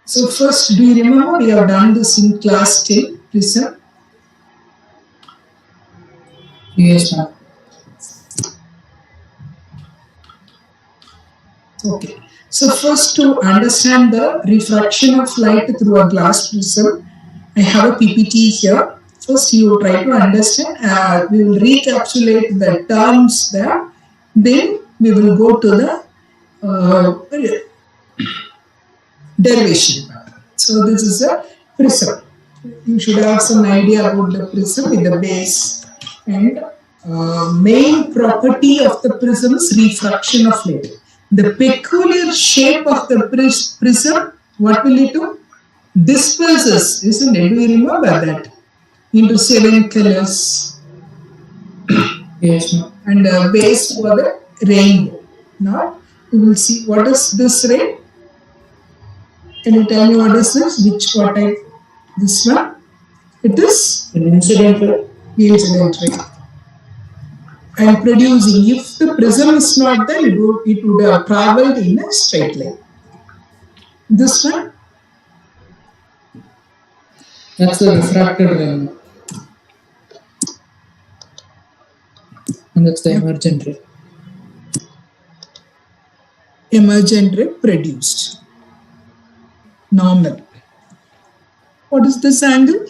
So first, do you remember we have done this in class 10 prism? Yes, ma'am. Okay. So first, to understand the refraction of light through a glass prism, I have a PPT here. First, you try to understand. We will recapitulate the terms there. Then we will go to the derivation part. So this is a prism. You should have some idea about the prism with the base and main property of the prism is refraction of light. The peculiar shape of the prism, what will it do? Disperses, isn't it? Do you remember that? Into 7 colors. Yes, ma'am. And base for the rainbow. Now we will see what is this ray. Can you tell me what is this? What type? This one? It is An incident ray. incident ray. And producing. If the prism is not there, it would have traveled in a straight line. This one? That's the refracted ray, ma'am. And that's the emergent ray. Emergent ray produced. Normal. What is this angle?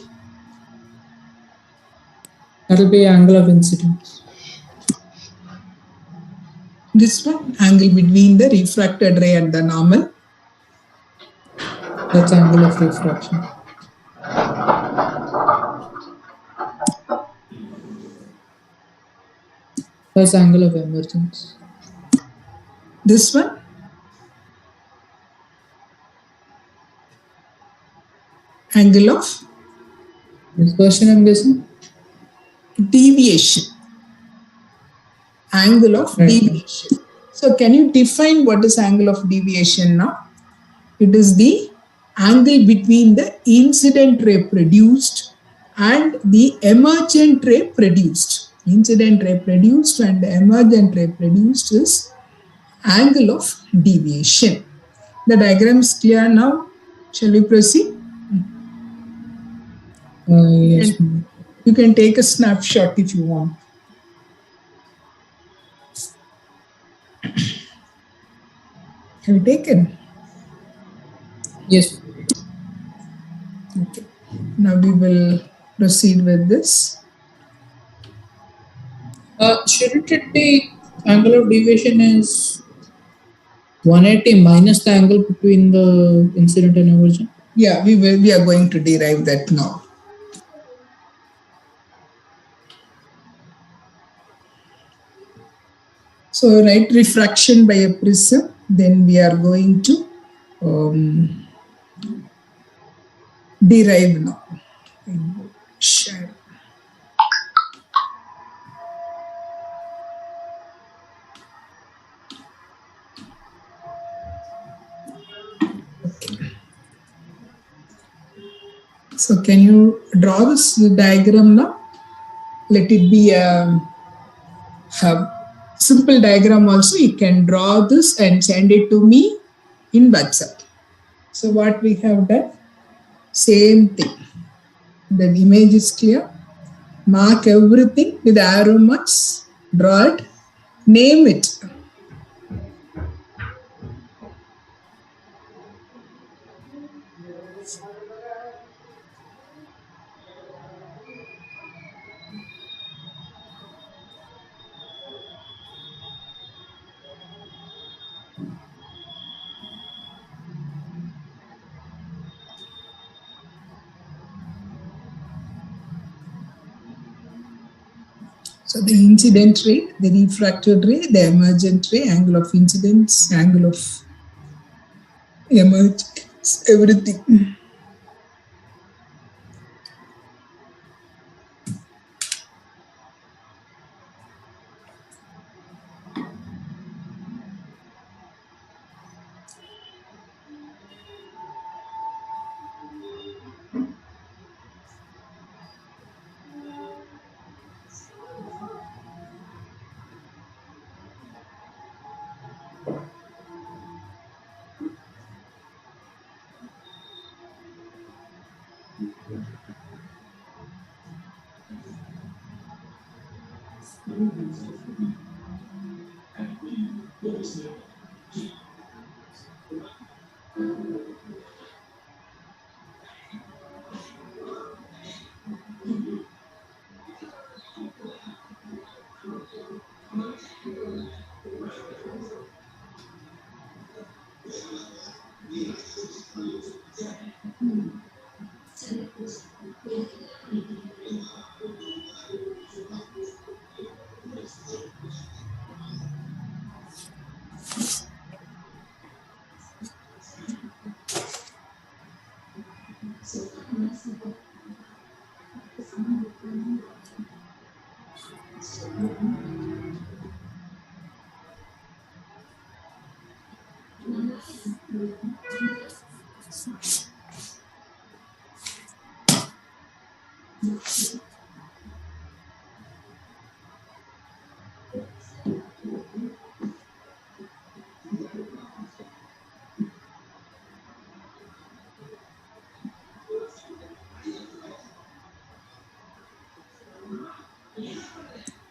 That will be angle of incidence. This one, angle between the refracted ray and the normal. That's angle of refraction. That's angle of emergence. This one? Angle of Dispersion, I'm guessing. Deviation. Angle of deviation. So can you define what is angle of deviation now? It is the angle between the incident ray produced and the emergent ray produced. Incident ray produced and the emergent ray produced is angle of deviation. The diagram is clear now. Shall we proceed? Yes. You can take a snapshot if you want. Have you taken? Yes. Okay. Now we will proceed with this. Shouldn't it be angle of deviation is 180 minus the angle between the incident and emergent? Yeah, we are going to derive that now. So write refraction by a prism. Then we are going to derive now. Share. Okay. So can you draw this diagram now? Let it be a simple diagram also. You can draw this and send it to me in WhatsApp. So what we have done? Same thing. The image is clear. Mark everything with arrow marks. Draw it. Name it. So the incident ray, the refracted ray, the emergent ray, angle of incidence, angle of emergence, everything.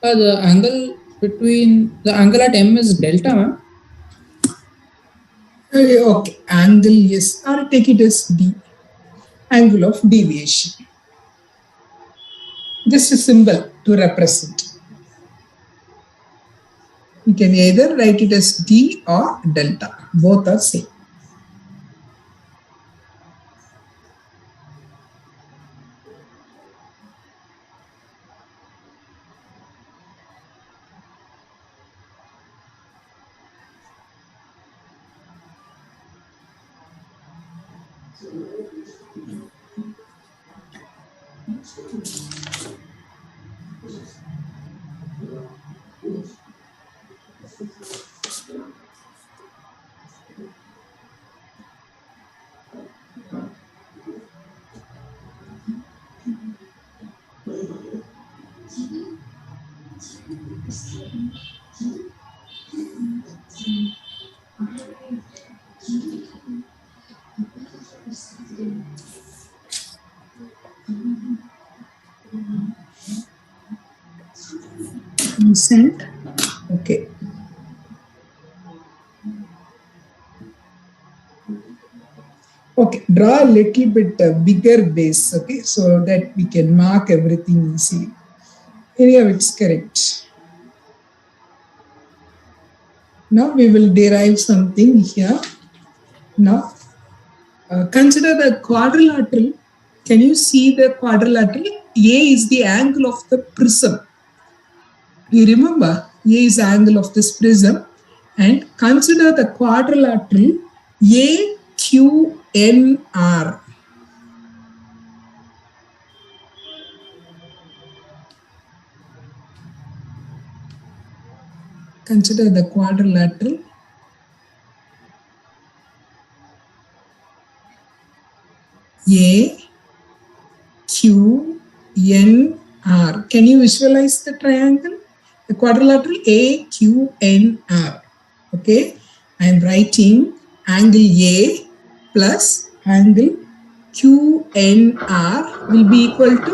The angle between the angle at M is delta, ma'am. Okay, angle, yes, or take it as D, angle of deviation. Just a symbol to represent. You can either write it as D or delta, both are same. Consent. Okay. Okay, draw a little bit bigger base, okay, so that we can mark everything easily. Anyhow, it's correct. Now we will derive something here. Now, consider the quadrilateral. Can you see the quadrilateral? A is the angle of the prism. You remember, A is the angle of this prism. And consider the quadrilateral AQNR. Consider the quadrilateral AQNR. Can you visualize the triangle? The quadrilateral AQNR. Okay, I am writing angle A plus angle QNR will be equal to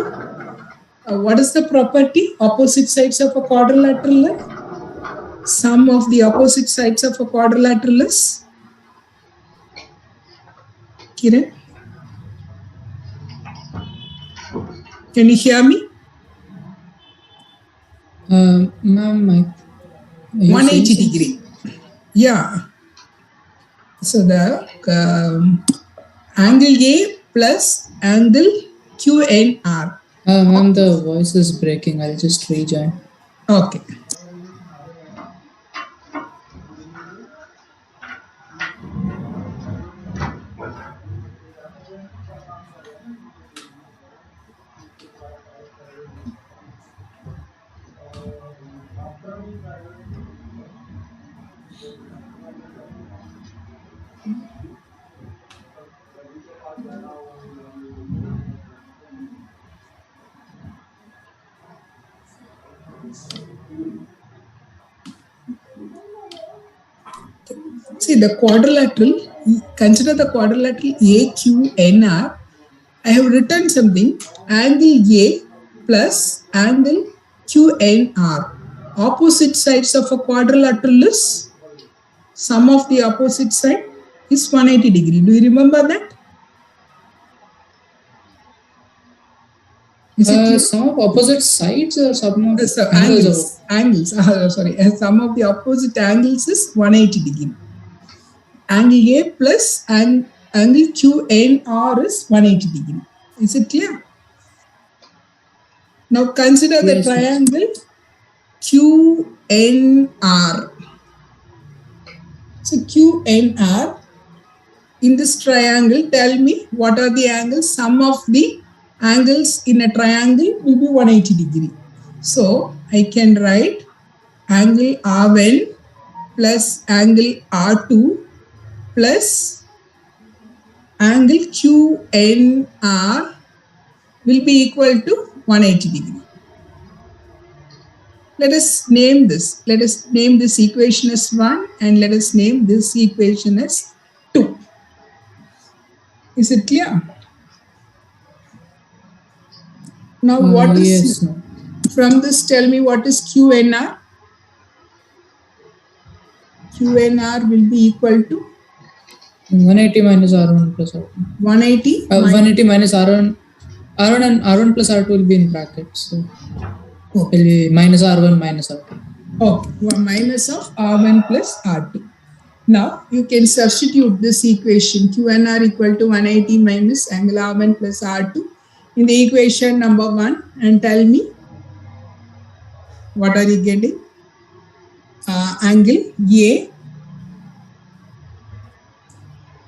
what is the property? Opposite sides of a quadrilateral. Sum of the opposite sides of a quadrilateral is Kiran. Can you hear me? Ma'am, 180 degree. Yeah. So the angle A plus angle QNR. Ma'am, the voice is breaking. I'll just rejoin. Okay. See the quadrilateral, consider the quadrilateral AQNR. I have written something, angle A plus angle QNR. Opposite sides of a quadrilateral is, sum of the opposite side is 180 degree. Do you remember that? Is it clear? Sum of opposite sides or sum of So angles? angles. Sorry. Sum of the opposite angles is 180 degree. Angle A plus angle QNR is 180 degree. Is it clear? Now consider the Yes, triangle QNR. So QNR, in this triangle, tell me what are the angles. Sum of the angles in a triangle will be 180 degree. So I can write angle R1 plus angle R2 plus angle QNR will be equal to 180 degree. Let us name this. Let us name this equation as 1 and let us name this equation as 2. Is it clear? Now what is, yes, no. From this tell me what is QNR? QNR will be equal to 180 minus R1 plus R2. 180 180 minus R1 and R1 plus R2 will be in brackets. So will be minus R1 minus R2. Okay, 1 minus of R1 plus R2. Now you can substitute this equation QNR equal to 180 minus angle R1 plus R2 in the equation number 1 and tell me what are you getting? Angle A,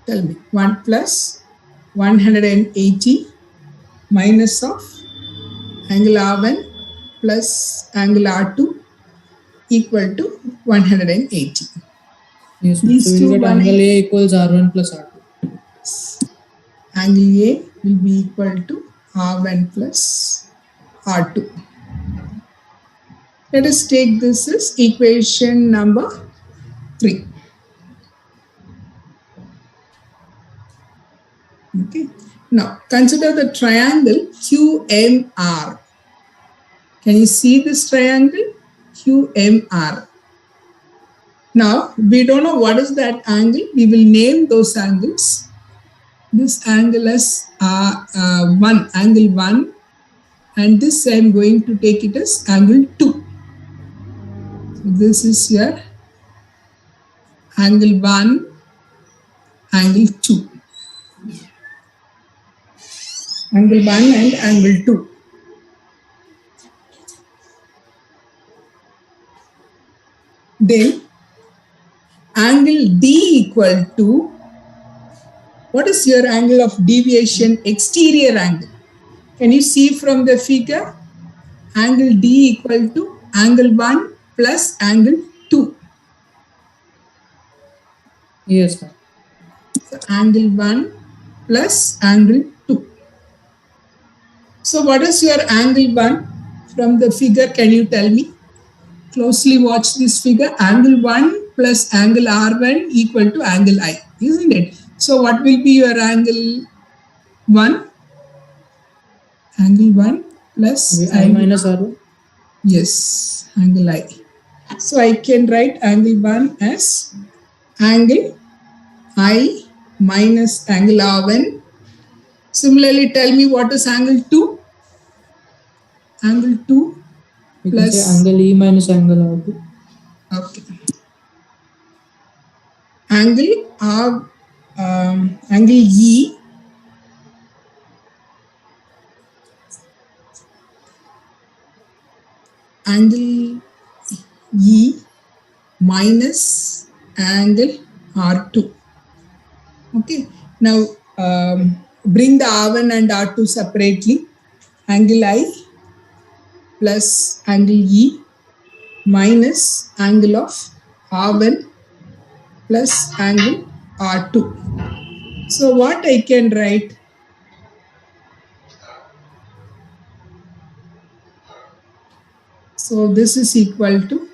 tell me, 1 plus 180 minus of angle R1 plus angle R2 equal to 180. Yes, These so two we get angle A equals R1 plus R2. Angle A will be equal to R1 plus R2. Let us take this as equation number 3. Okay. Now consider the triangle QMR. Can you see this triangle? QMR. Now we don't know what is that angle. We will name those angles. This angle is 1, angle 1, and this I am going to take it as angle 2. So this is your angle 1, angle 2. Angle 1 and angle 2. Then angle D equal to, what is your angle of deviation? Exterior angle. Can you see from the figure? Angle D equal to angle 1 plus angle 2. Yes, ma'am. So angle 1 plus angle 2. So what is your angle 1 from the figure? Can you tell me? Closely watch this figure. Angle 1 plus angle R1 equal to angle I, isn't it? So what will be your angle 1? Angle 1 plus I minus R1? Yes, angle I. So I can write angle 1 as angle I minus angle R1. Similarly, tell me what is angle 2? Angle 2 You plus can say angle E minus angle R2. Okay. Angle R, angle E angle E minus angle R2. Okay. Now bring the R1 and R2 separately. Angle I plus angle E minus angle of R1 plus angle R2. So what I can write? So this is equal to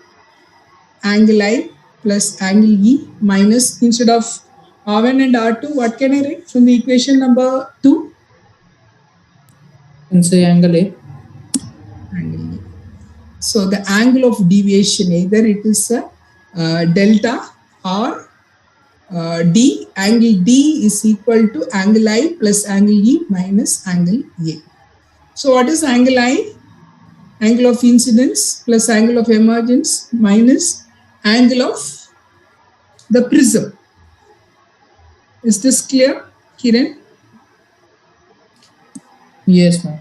angle I plus angle E minus, instead of R1 and R2, what can I write from the equation number 2? And say angle A. Angle A. So the angle of deviation, either it is a delta or D. Angle D is equal to angle I plus angle E minus angle A. So what is angle I? Angle of incidence plus angle of emergence minus angle of the prism. Is this clear, Kiran? Yes, ma'am.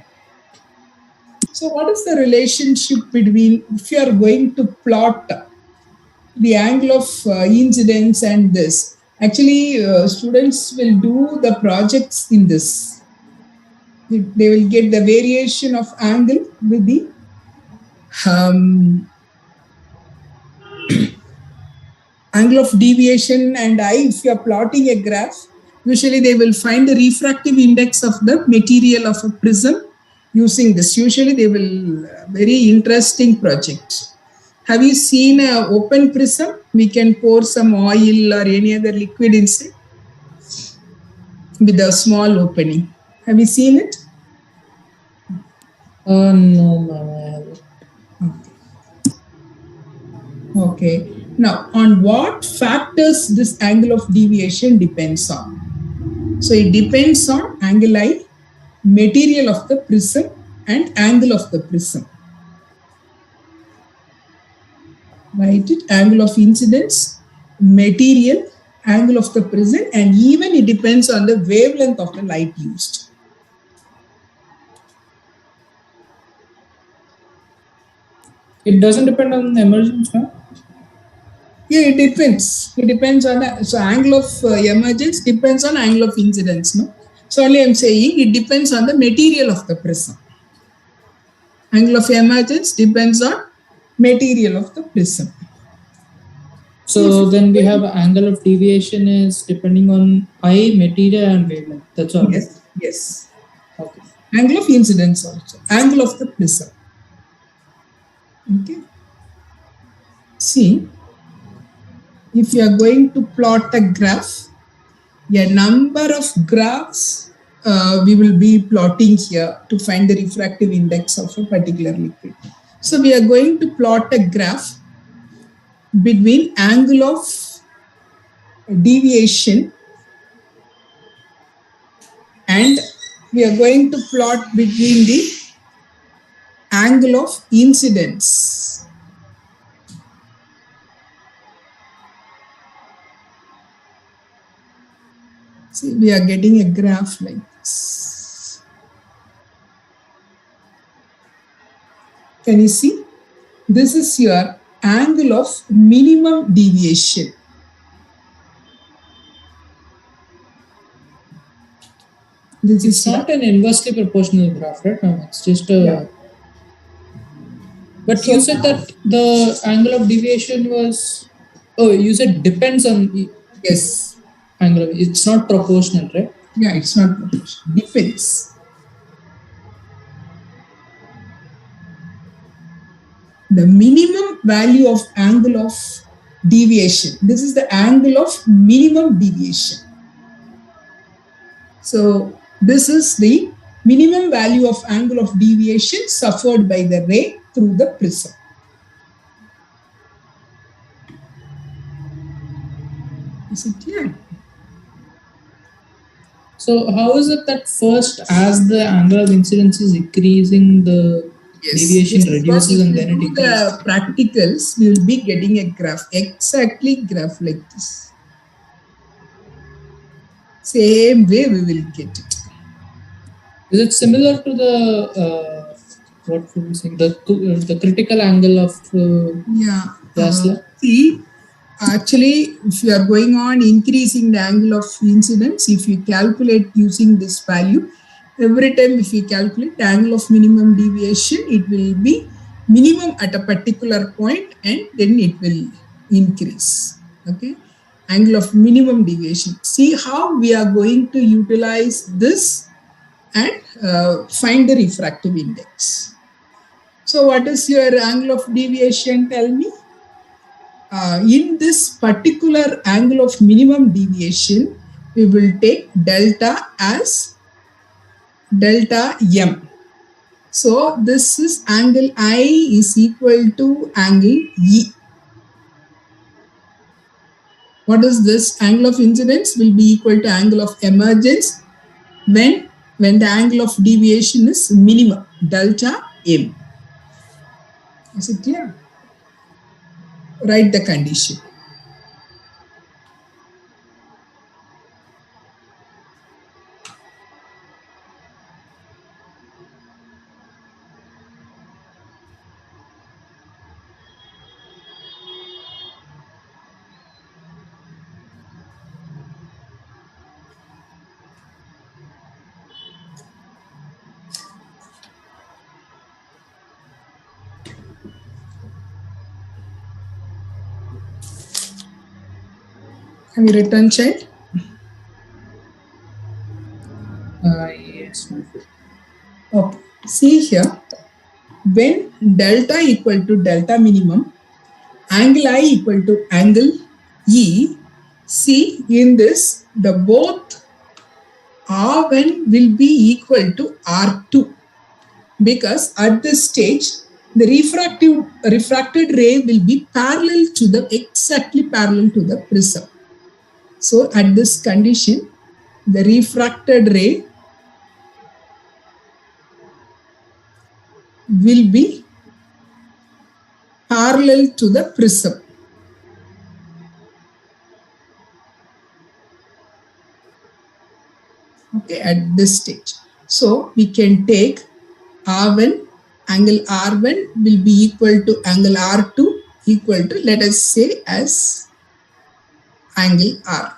So what is the relationship between, if you are going to plot the angle of incidence and this? Actually, students will do the projects in this. They will get the variation of angle with the angle of deviation and I. If you are plotting a graph, usually they will find the refractive index of the material of a prism using this. Usually they will, very interesting project. Have you seen an open prism? We can pour some oil or any other liquid inside with a small opening. Have you seen it? No, ma'am. Okay. Now, on what factors this angle of deviation depends on? So it depends on angle I, material of the prism, and angle of the prism. Write it: angle of incidence, material, angle of the prism, and even it depends on the wavelength of the light used. It doesn't depend on the emergence, ma'am? Yeah, it depends. It depends on the, so angle of emergence depends on angle of incidence, no? So only I'm saying it depends on the material of the prism. Angle of emergence depends on material of the prism. So then we have angle of deviation is depending on I, material, and wavelength. That's all. Yes. Yes. Okay. Angle of incidence also. Angle of the prism. Okay. See, if you are going to plot a graph, a number of graphs we will be plotting here to find the refractive index of a particular liquid. So we are going to plot a graph between angle of deviation and we are going to plot between the angle of incidence. See, we are getting a graph like this. Can you see? This is your angle of minimum deviation. This It's is not an inversely proportional graph, right? No, it's just a. Yeah. But you said that the angle of deviation was. Oh, you said depends on. Yes. Angle of, it's not proportional, right? Yeah, it's not proportional. Depends. The minimum value of angle of deviation. This is the angle of minimum deviation. So this is the minimum value of angle of deviation suffered by the ray through the prism. Is it clear? So how is it that first, as the angle of incidence is increasing, the deviation reduces and then it increases? The practicals, we will be getting a graph, exactly graph like this. Same way we will get it. Is it similar to the what were we saying? The critical angle of Tesla? See, actually, if you are going on increasing the angle of incidence, if you calculate using this value, every time if you calculate the angle of minimum deviation, it will be minimum at a particular point and then it will increase. Okay, angle of minimum deviation. See how we are going to utilize this and find the refractive index. So what is your angle of deviation? Tell me. In this particular angle of minimum deviation, we will take delta as delta m. So this is angle I is equal to angle E. What is this? Angle of incidence will be equal to angle of emergence when the angle of deviation is minimum, delta M. Is it clear? Write the condition. Have you written, child? Yes. Okay. See here, when delta equal to delta minimum, angle I equal to angle E, see in this, the both R1 will be equal to R2 because at this stage, the refracted ray will be exactly parallel to the prism. So at this condition, the refracted ray will be parallel to the prism. Okay, at this stage. So we can take R1, angle R1 will be equal to angle R2 equal to, let us say, as angle R.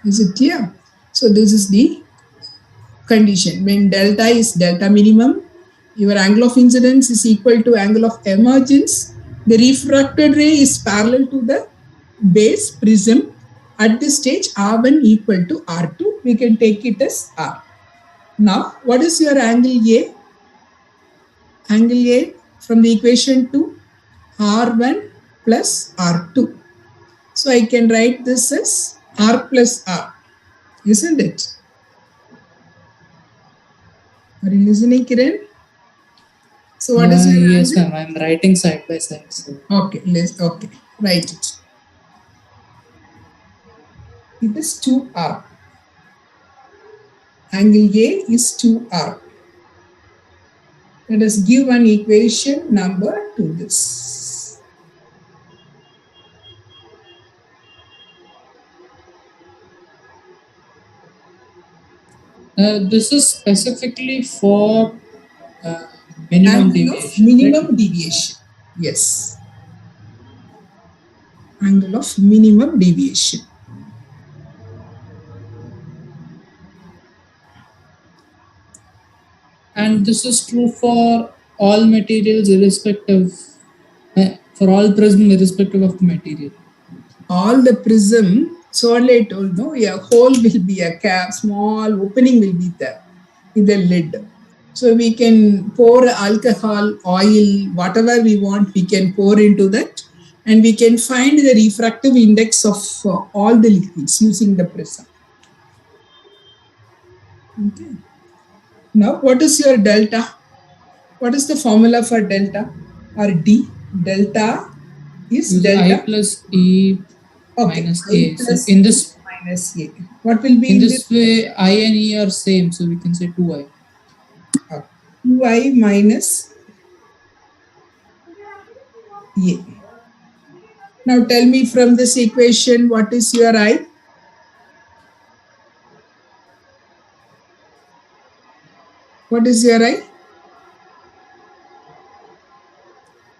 Is it clear? So this is the condition. When delta is delta minimum, your angle of incidence is equal to angle of emergence. The refracted ray is parallel to the base prism. At this stage, R1 equal to R2. We can take it as R. Now, what is your angle A? Angle A from the equation to R1 plus R2. So I can write this as R plus R, isn't it? Are you listening, Kiran? So what is your Yes, angle? ma'am. I'm writing side by side. So. Okay, okay, write it. It is 2R. Angle A is 2R. Let us give an equation number to this. This is specifically for minimum Angle deviation. of minimum deviation. Yes. Angle of minimum deviation. And this is true for all materials irrespective, for all prism irrespective of the material. All the prism, so only I told, no, a hole will be a cap, small opening will be there in the lid. So we can pour alcohol, oil, whatever we want, we can pour into that, and we can find the refractive index of all the liquids using the prism. Okay. Now, what is your delta? What is the formula for delta or D? Delta is delta I plus E minus A. So in this minus A. What will be in this way? I and E are same, so we can say 2I. 2I minus A. Now tell me from this equation, what is your I? What is your I?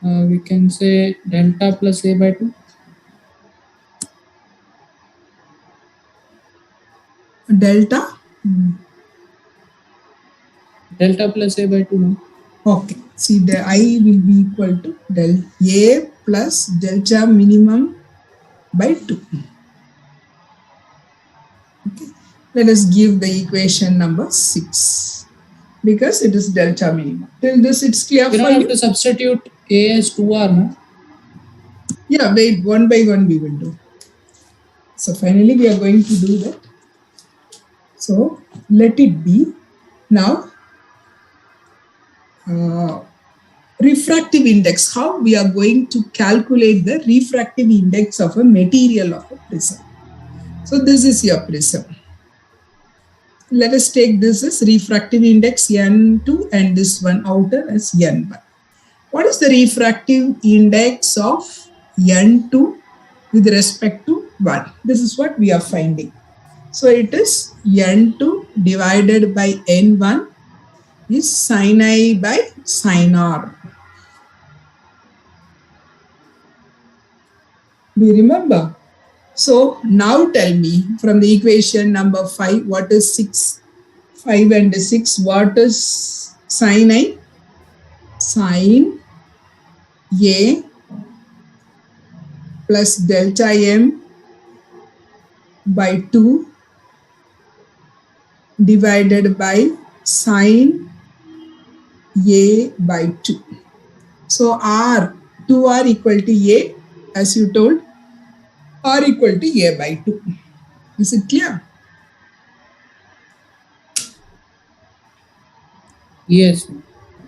We can say delta plus A by 2. Delta? Delta plus A by 2. No? Okay. See, the I will be equal to del A plus delta minimum by 2. Okay. Let us give the equation number 6 because it is delta minimum. Till this, it's clear We for don't have you? to substitute A as 2R, no? Yeah, wait, one by one we will do. So finally, we are going to do that. So let it be. Now, uh, refractive index, how we are going to calculate the refractive index of a material of a prism. So this is your prism. Let us take this as refractive index N2 and this one outer as N1. What is the refractive index of N2 with respect to 1? This is what we are finding. So it is N2 divided by N1 is sin I by sin R. Do you remember? So now tell me from the equation number 5, what is 6? 5 and 6, what is sin I? Sin A plus delta M by 2 divided by sin A by 2. So R, 2R equal to A, as you told, R equal to A by 2. Is it clear? Yes.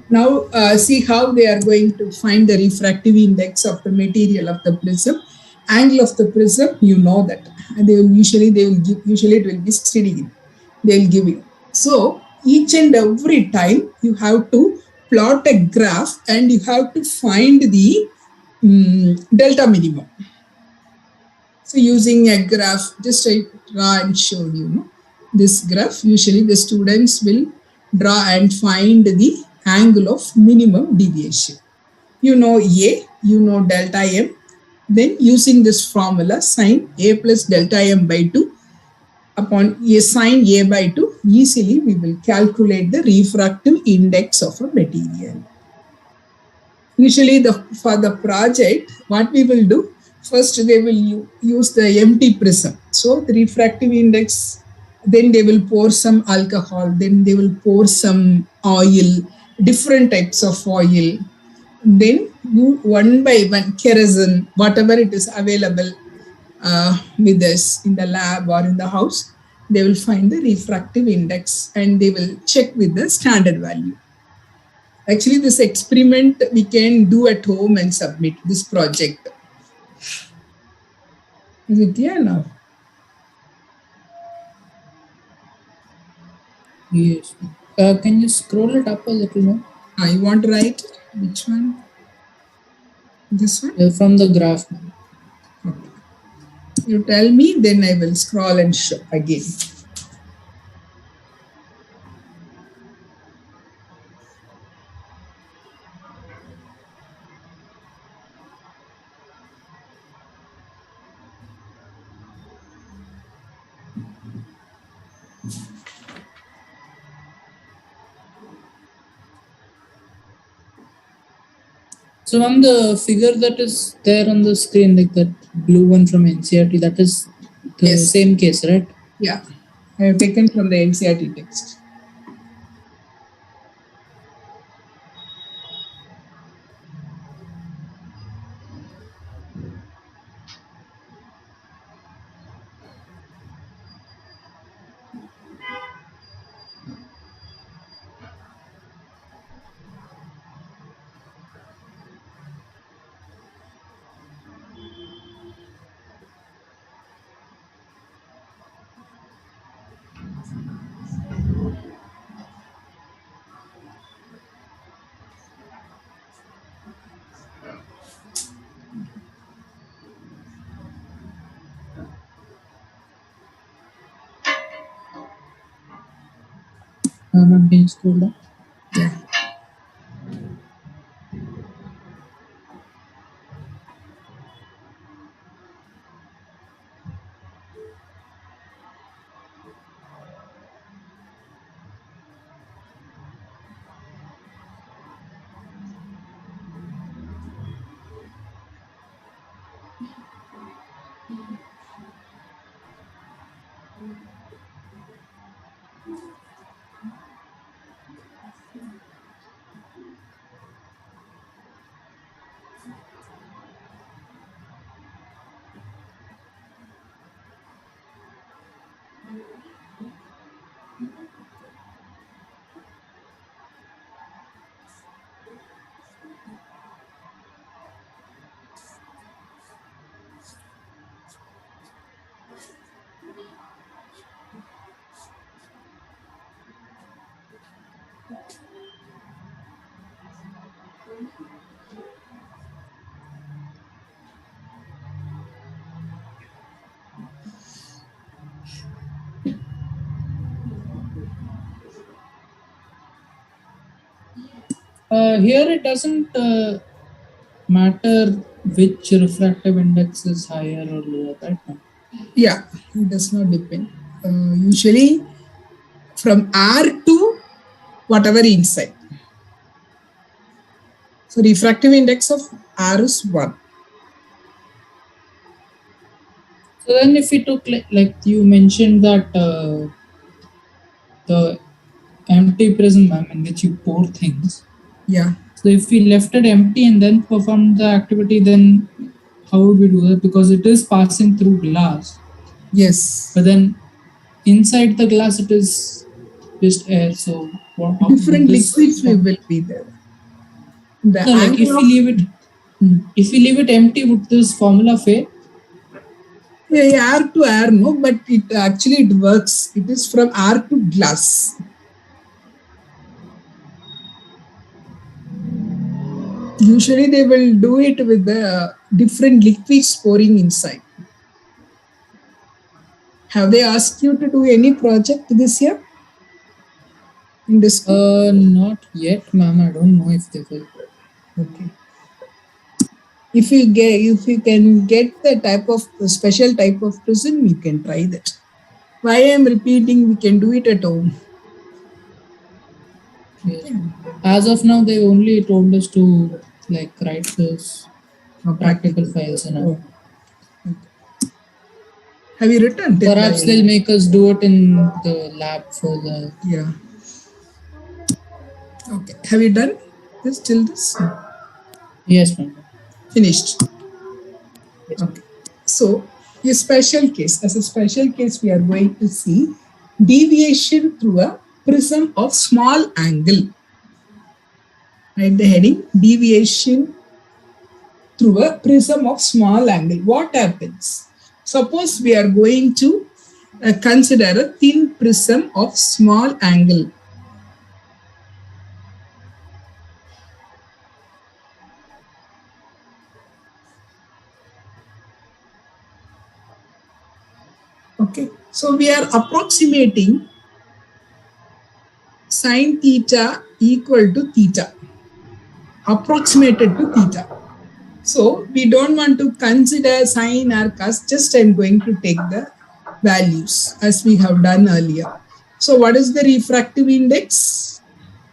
Now see how they are going to find the refractive index of the material of the prism. Angle of the prism, you know that, and they will usually it will be 60 degree. They will give you. So each and every time you have to plot a graph and you have to find the delta minimum. So using a graph, just I draw and showed you this graph. Usually the students will draw and find the angle of minimum deviation. You know A, you know delta M. Then using this formula, sin A plus delta M by 2 upon A sin A by 2, easily we will calculate the refractive index of a material. Usually for the project, what we will do, first they will use the empty prism. So the refractive index, then they will pour some alcohol, then they will pour some oil, different types of oil. Then you one by one, kerosene, whatever it is available with us in the lab or in the house, they will find the refractive index and they will check with the standard value. Actually, this experiment we can do at home and submit this project. Is it clear now? Yes. Can you scroll it up a little more? You want to write which one? This one? From the graph. Okay. You tell me, then I will scroll and show again. So on the figure that is there on the screen, like that blue one from NCERT, that is the same case, right? Yeah, I have taken from the NCERT text. Ma'am, can you scroll down? Yeah. Here it doesn't matter which refractive index is higher or lower, right? Yeah, it does not depend. Usually from R to whatever inside. So refractive index of R is 1. So then if we took like you mentioned that the empty prism, I mean, which you pour things. Yeah. So if we left it empty and then performed the activity, then how would we do that? Because it is passing through glass. Yes. But then inside the glass it is just air. So how different liquids will be there. The no, like if we leave it, if we leave it empty, would this formula fail? Yeah, R to R, no, but it actually it works. It is from R to glass. Usually they will do it with the different liquids pouring inside. Have they asked you to do any project this year? In this school? Not yet, ma'am. I don't know if they will. Okay. If you can get the type of special type of prism, you can try that. Why I am repeating, we can do it at home. Yeah. As of now, they only told us to like write this practical files and all. Okay. Have you written? Perhaps they'll make us do it in the lab for the. Yeah. Okay. Have you done this till this? Yes, ma'am. Finished. Okay. So, a special case. As a special case, we are going to see deviation through a prism of small angle. Write the heading, deviation through a prism of small angle. What happens? Suppose we are going to consider a thin prism of small angle. Okay, so we are approximating sine theta equal to theta, approximated to theta. So we don't want to consider sine or cos, just I'm going to take the values as we have done earlier. So what is the refractive index?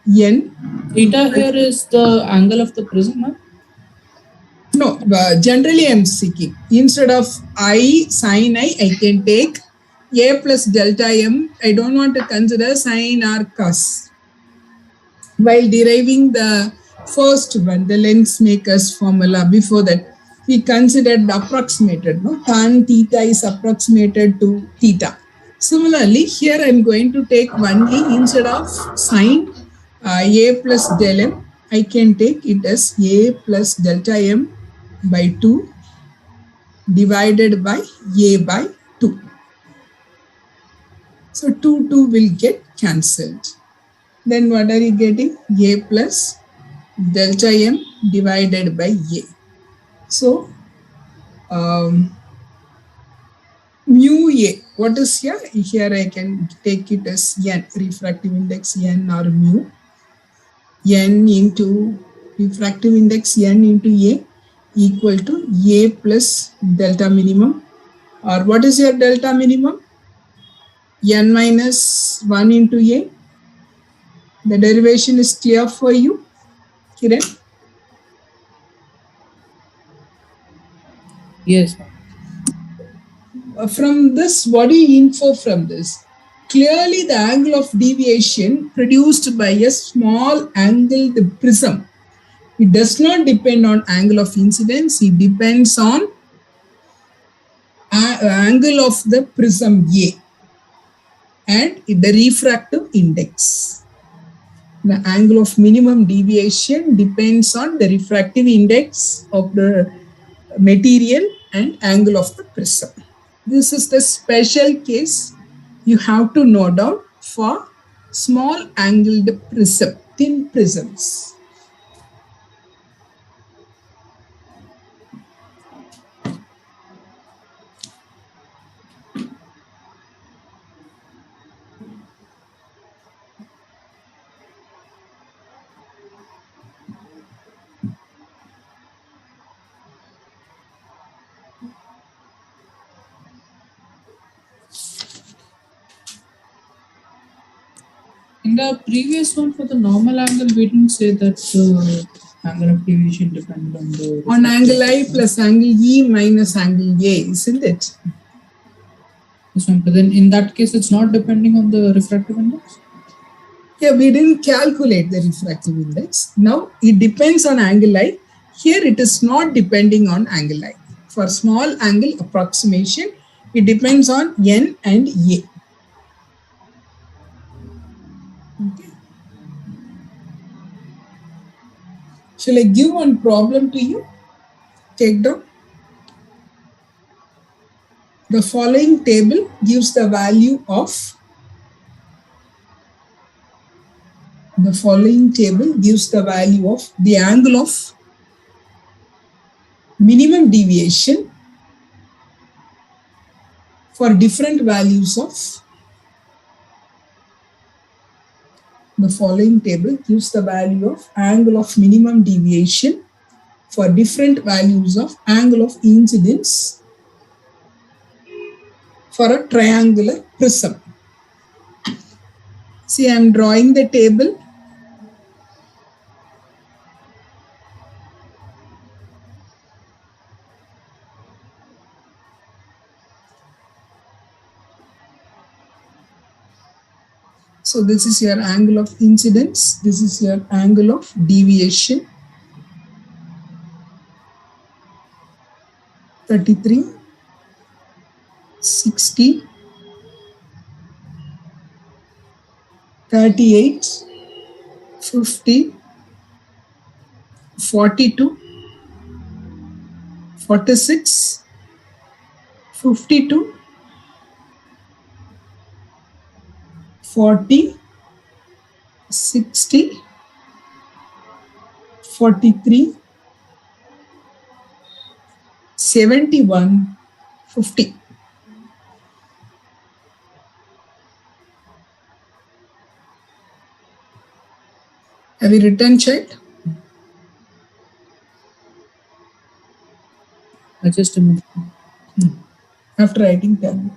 N. Theta here is the angle of the prism, huh? No, generally I'm seeking. Instead of I, sine I can take A plus delta M. I don't want to consider sine or cos. While deriving the first one, the lens makers formula, before that, we considered approximated. No? Tan theta is approximated to theta. Similarly, here I'm going to take only instead of sine A plus del M, I can take it as A plus delta M by 2 divided by A by 2. So 2 will get cancelled. Then what are you getting? A plus delta M divided by A. So mu A, what is here? Here I can take it as N, refractive index N or mu. N into refractive index N into A equal to A plus delta minimum, or what is your delta minimum? N minus 1 into A. The derivation is clear for you, Kiran? Yes. From this, what do you infer from this? Clearly the angle of deviation produced by a small angled prism, it does not depend on angle of incidence, it depends on angle of the prism A and the refractive index. The angle of minimum deviation depends on the refractive index of the material and angle of the prism. This is the special case you have to note down for small angled prism, thin prisms. In the previous one for the normal angle, we didn't say that angle of deviation depends on the On angle I refractive plus angle E minus angle A, isn't it? Yes, ma'am. But then in that case, it's not depending on the refractive index. Yeah, we didn't calculate the refractive index. Now it depends on angle I. Here it is not depending on angle I. For small angle approximation, it depends on N and A. Okay. Shall I give one problem to you? Take down. The following table gives the value of the angle of minimum deviation for different values of the following table gives the value of angle of minimum deviation for different values of angle of incidence for a triangular prism. See, I am drawing the table. So this is your angle of incidence. This is your angle of deviation. 33, 60, 38, 50, 42, 46, 52, 40, 60, 43, 71, 50. Have you written, child? Just a minute. After writing, tell me.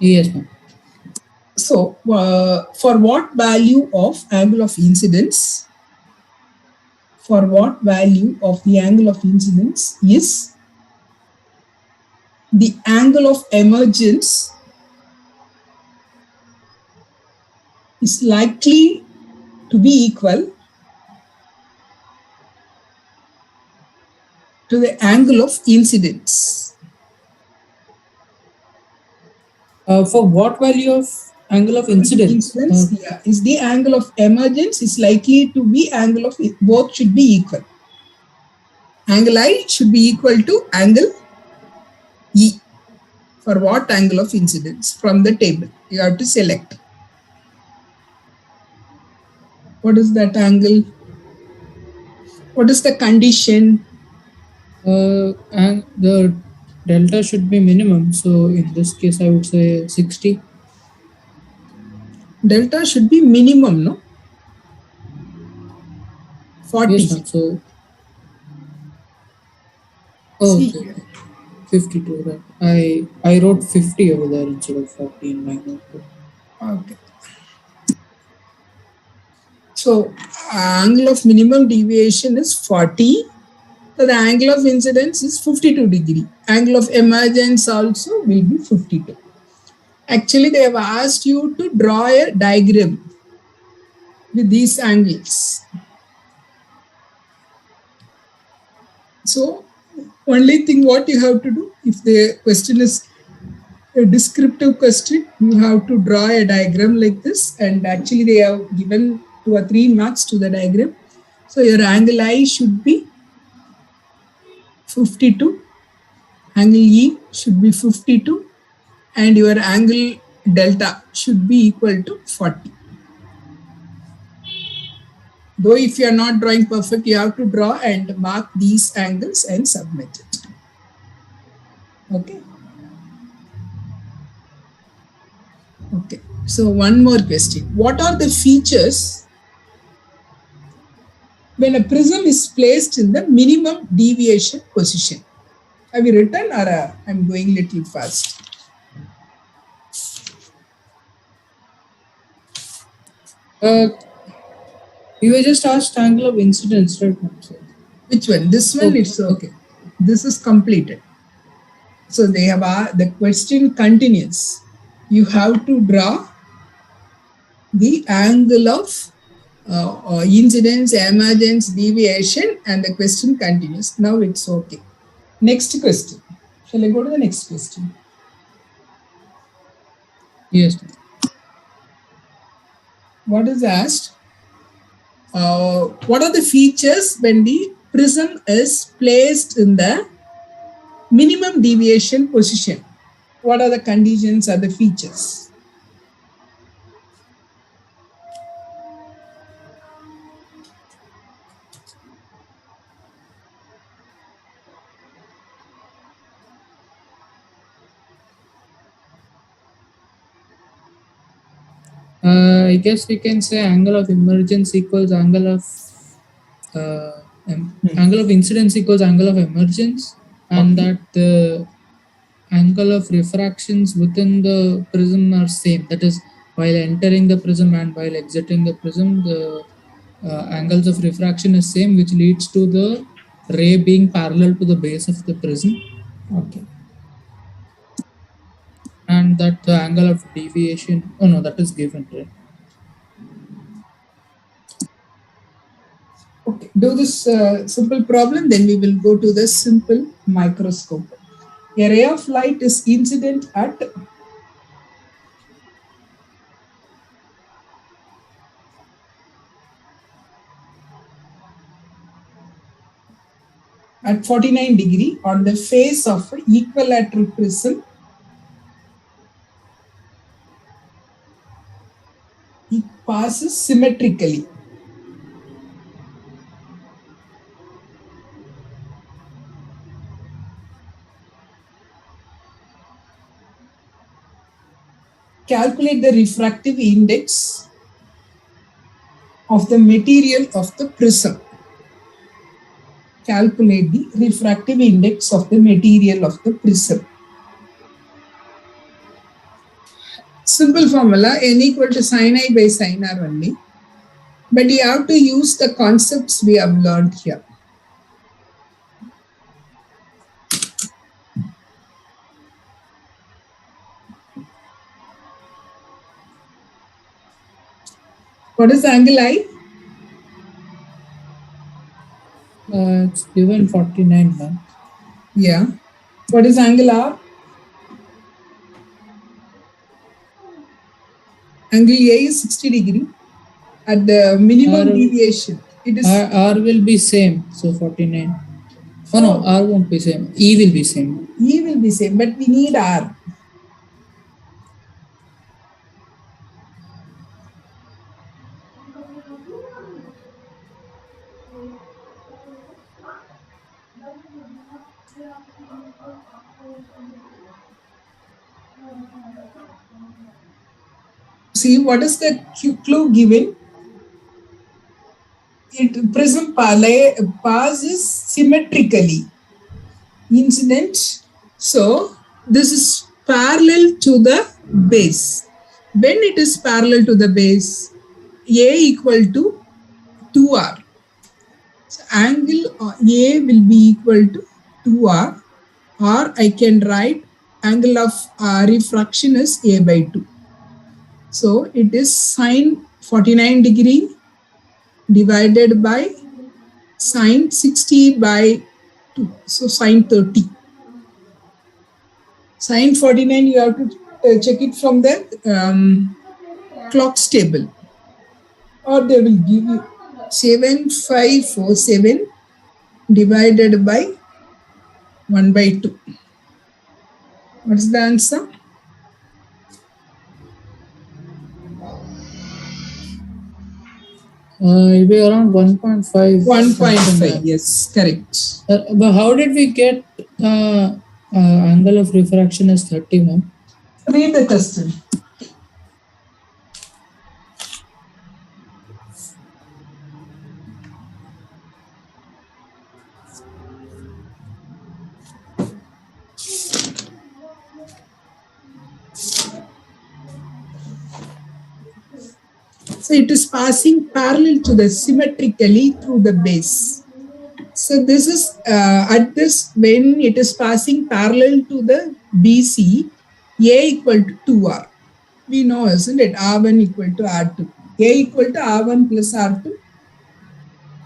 Yes, ma'am. So, for what value of angle of incidence? For what value of the angle of incidence is the angle of emergence is likely to be equal to the angle of incidence. For what value of angle of incidence? Yeah, is the angle of emergence is likely to be angle of, both should be equal. Angle I should be equal to angle E. For what angle of incidence? From the table, you have to select. What is that angle? What is the condition? And the delta should be minimum. So in this case, I would say 60. Delta should be minimum, no? 40. Yes, ma'am. So, okay. 52, right. I wrote 50 over there instead of 40 in my notebook. Okay. So, angle of minimum deviation is 40. So, the angle of incidence is 52 degree. Angle of emergence also will be 52. Actually, they have asked you to draw a diagram with these angles. So, only thing what you have to do, if the question is a descriptive question. You have to draw a diagram like this, and actually they have given 2 or 3 marks to the diagram. So your angle I should be 52, angle E should be 52, and your angle delta should be equal to 40. Though if you are not drawing perfect, you have to draw and mark these angles and submit it. Okay. Okay. So one more question. What are the features when a prism is placed in the minimum deviation position? Have you written, or I'm going little fast? You were just asked angle of incidence, right? Which one? This one, Okay. it's okay. This is completed. So they have the question continues. You have to draw the angle of incidence, emergence, deviation, and the question continues. Now it's okay. Next question. Shall I go to the next question? Yes. What is asked? What are the features when the prism is placed in the minimum deviation position? What are the conditions or the features? I guess we can say angle of emergence equals angle of angle of incidence equals angle of emergence, and that the angle of refractions within the prism are same. That is, while entering the prism and while exiting the prism, the angles of refraction is same, which leads to the ray being parallel to the base of the prism. Okay. And that the angle of deviation, oh no, that is given, right? Okay, do this simple problem, then we will go to the simple microscope. A ray of light is incident at 49 degree on the face of an equilateral prism. It passes symmetrically. Calculate the refractive index of the material of the prism. Calculate the refractive index of the material of the prism. Simple formula, n equal to sin I by sin r only. But you have to use the concepts we have learned here. What is angle I? It's given 49 now. Yeah. What is angle R? Angle A is 60 degree at the minimum deviation. It is R will be same, so 49. Oh no, R won't be same. E will be same. E will be same, but we need R. See, what is the clue given? Prism passes symmetrically. Incident. So this is parallel to the base. When it is parallel to the base, A equal to 2R. So angle A will be equal to 2R, or I can write angle of refraction is A by 2. So it is sine 49 degree divided by sine 60 by 2. So sine 30. Sine 49, you have to check it from the clock's table. Or they will give you 7547 divided by 1 by 2. What is the answer? It'll be around 1.5. 1.5, yes, correct. But how did we get angle of refraction as 30, ma'am? Read the question. So it is passing parallel to the symmetrically through the base. So this is at this when it is passing parallel to the BC, A equal to 2R. We know, isn't it? R1 equal to R2. A equal to R1 plus R2.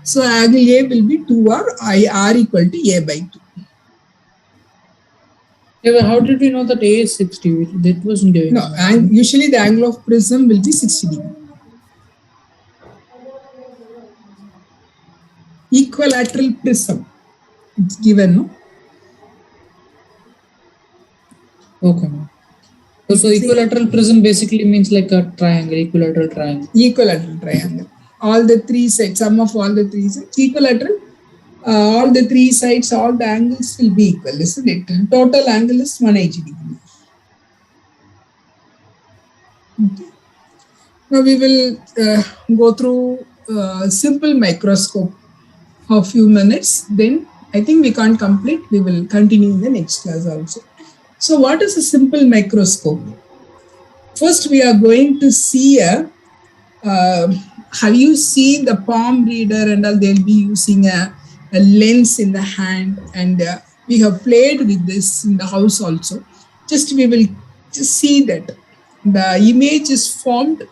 So angle A will be 2R, R equal to A by 2. Yeah, but how did we know that A is 60? That wasn't giving. No, and usually the angle of prism will be 60 degree. Equilateral prism. It's given, no? Okay, ma'am. So equilateral prism basically means like a triangle, equilateral triangle. Equilateral triangle. All the three sides, sum of all the three sides. Equilateral, all the three sides, all the angles will be equal, isn't it? Total angle is 180 degree. Okay. Now we will go through simple microscope for a few minutes. Then I think we can't complete. We will continue in the next class also. So what is a simple microscope? First, we are going to see a, have you seen the palm reader and all? They'll be using a lens in the hand, and we have played with this in the house also. Just we will just see that the image is formed,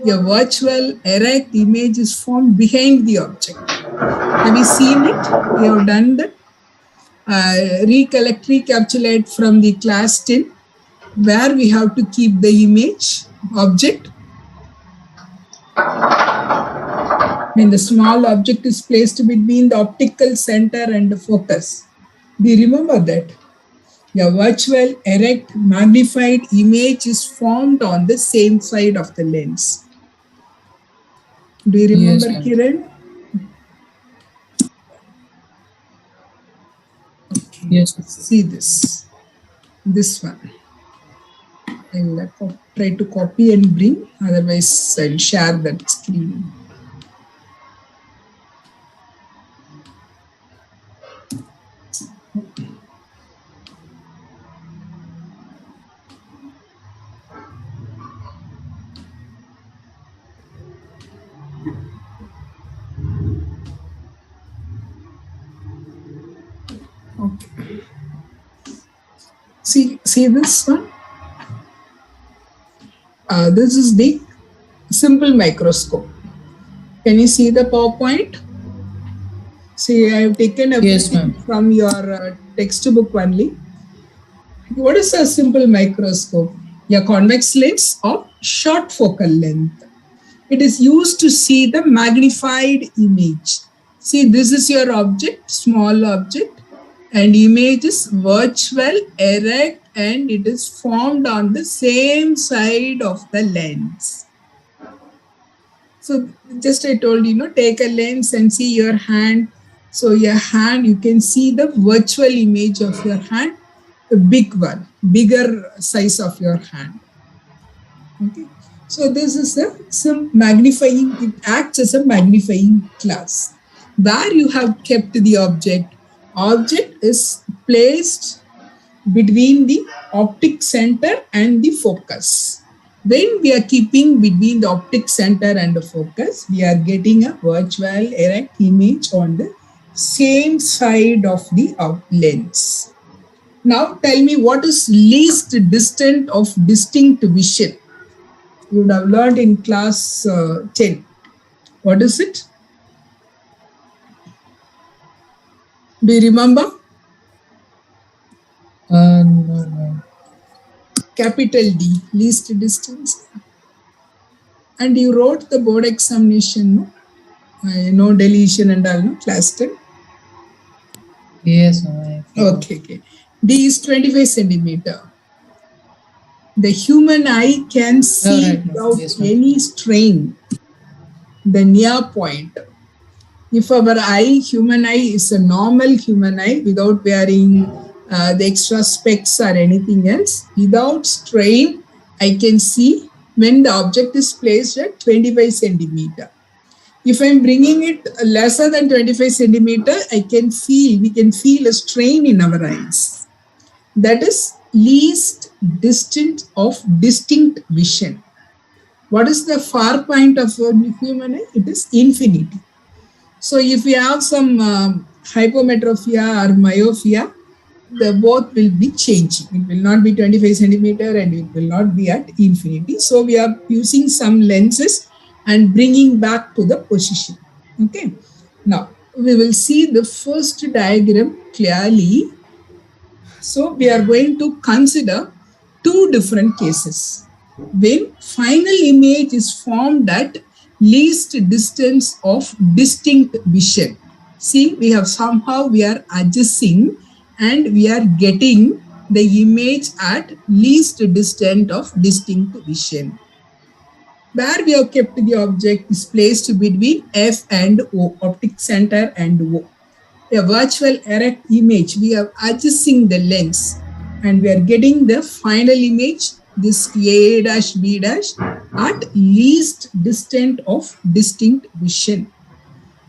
a virtual erect image is formed behind the object. Have you seen it? We have done that. Recapitulate from the class 10, where we have to keep the image object. When the small object is placed between the optical center and the focus. Do you remember that? A virtual erect magnified image is formed on the same side of the lens. Do you remember, Yes, Kiran? Yes. See this one. I'll try to copy and bring, otherwise I'll share that screen. Okay. See this one? This is the simple microscope. Can you see the PowerPoint? See, I have taken a from your textbook only. What is a simple microscope? A convex lens of short focal length. It is used to see the magnified image. See, this is your object, small object, and image is virtual, erect, and it is formed on the same side of the lens. So just I told you, take a lens and see your hand. So your hand, you can see the virtual image of your hand, a big one, bigger size of your hand. Okay. So this is some magnifying, it acts as a magnifying glass. Where you have kept the object. Object is placed between the optic center and the focus. When we are keeping between the optic center and the focus, we are getting a virtual erect image on the same side of the lens. Now tell me, what is least distant of distinct vision? You would have learned in class 10. What is it? Do you remember? No. capital D, least distance. And you wrote the board examination, no? No deletion and all, no? Class 10. Yes, ma'am. Okay. D is 25 centimeter. The human eye can see right, without yes, ma'am. any strain the near point. If our eye, human eye, is a normal human eye without wearing the extra specs or anything else, without strain, I can see when the object is placed at 25 centimeter. If I'm bringing it lesser than 25 centimeter, we can feel a strain in our eyes. That is least distance of distinct vision. What is the far point of a human eye? It is infinity. So if we have some hypometropia or myopia, the both will be changing. It will not be 25 centimeter and it will not be at infinity. So we are using some lenses and bringing back to the position. Okay. Now we will see the first diagram clearly. So we are going to consider two different cases. When final image is formed at least distance of distinct vision. See, we are adjusting and we are getting the image at least distance of distinct vision. Where we have kept the object is placed between F and O, optic center and O. A virtual erect image, we are adjusting the lens and we are getting the final image, this A dash B dash at least distant of distinct vision.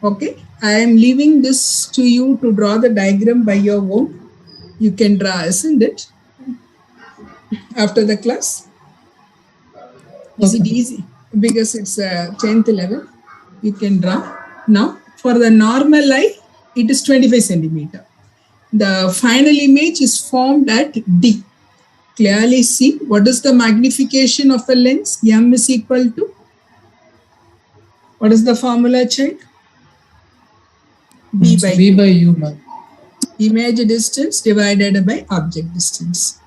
Okay, I am leaving this to you to draw the diagram by your own. You can draw, isn't it? After the class. Is it easy? Because it's 10th level. You can draw. Now, for the normal eye, it is 25 centimeter. The final image is formed at D. Clearly see what is the magnification of the lens. M is equal to, what is the formula, child? B by U, ma'am. Image distance divided by object distance.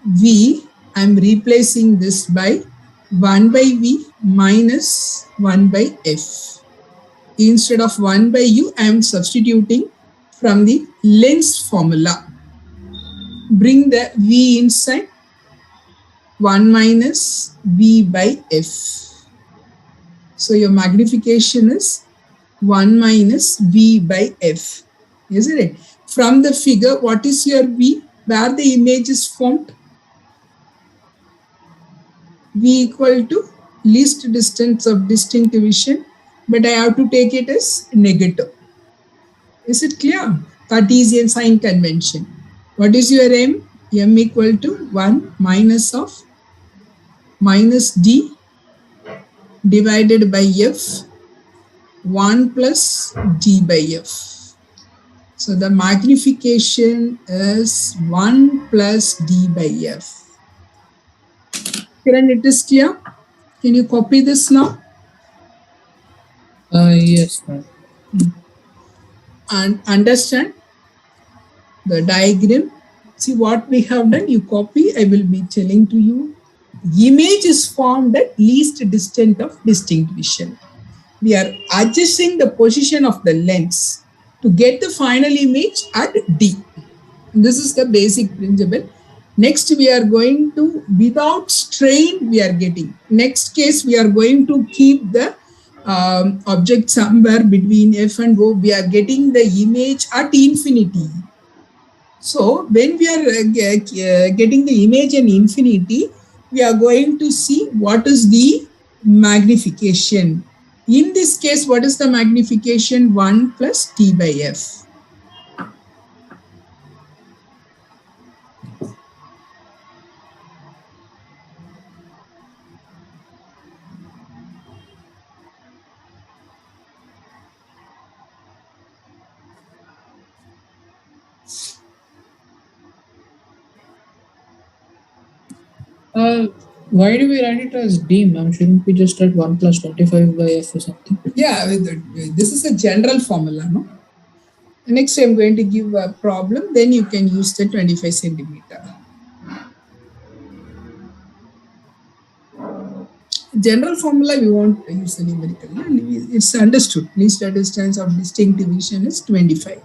V, I am replacing this by 1 by V minus 1 by F. Instead of 1 by U, I am substituting from the lens formula. Bring the V inside. 1 minus V by F. So your magnification is 1 minus V by F. Isn't it? From the figure, what is your V? Where the image is formed? V equal to least distance of distinct vision, but I have to take it as negative. Is it clear? Cartesian sign convention. What is your M? M equal to 1 minus of minus D divided by F, 1 plus D by F. So the magnification is 1 plus D by F. Kiran, it is clear? Can you copy this now? Yes, ma'am. And understand the diagram. See what we have done. You copy. I will be telling to you. Image is formed at least distant of distinct vision. We are adjusting the position of the lens to get the final image at D. This is the basic principle. Next, we are going to, without strain, we are getting. Next case, we are going to keep the object somewhere between F and O. We are getting the image at infinity. So, when we are getting the image in infinity, we are going to see what is the magnification. In this case, what is the magnification? 1 plus T by F. Why do we write it as D, ma'am? Shouldn't we just write 1 plus 25 by F or something? Yeah, this is a general formula, no? Next, I'm going to give a problem, then you can use the 25 centimeter. general formula we won't use the numerical. It's understood. Least distance of distinct division is 25.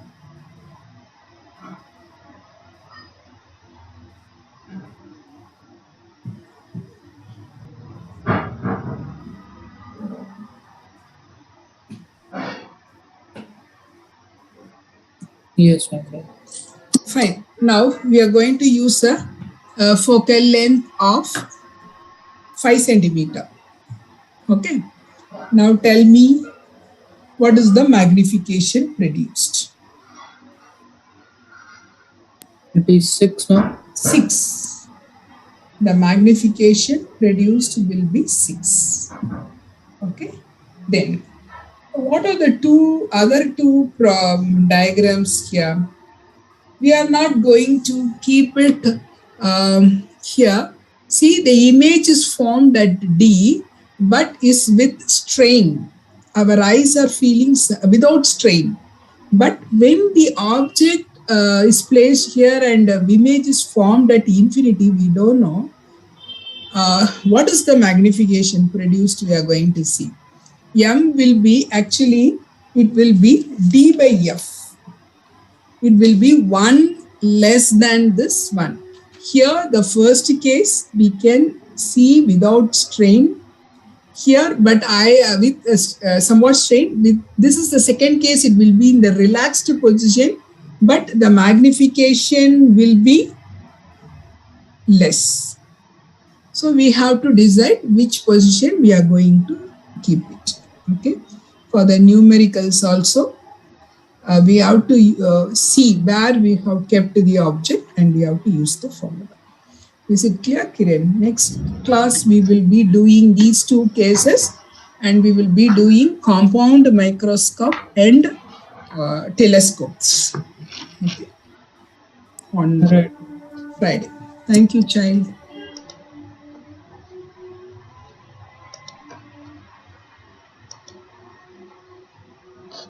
Yes, my friend. Fine. Now we are going to use a focal length of 5 centimeter. Okay. Now tell me what is the magnification produced? It is 6 now. 6. The magnification produced will be 6. Okay. Then what are the other two diagrams here? We are not going to keep it here. See, the image is formed at D, but is with strain. Our eyes are feeling without strain. But when the object is placed here and image is formed at infinity, we don't know what is the magnification produced. We are going to see. M will be actually, it will be D by F. It will be 1 less than this one. Here, the first case we can see without strain. Here, but I with somewhat strain. This is the second case. It will be in the relaxed position, but the magnification will be less. So we have to decide which position we are going to keep it. Okay. For the numericals also, we have to see where we have kept the object and we have to use the formula. Is it clear, Kiran? Next class we will be doing these two cases and we will be doing compound microscope and telescopes. Okay. On Friday. Thank you, child.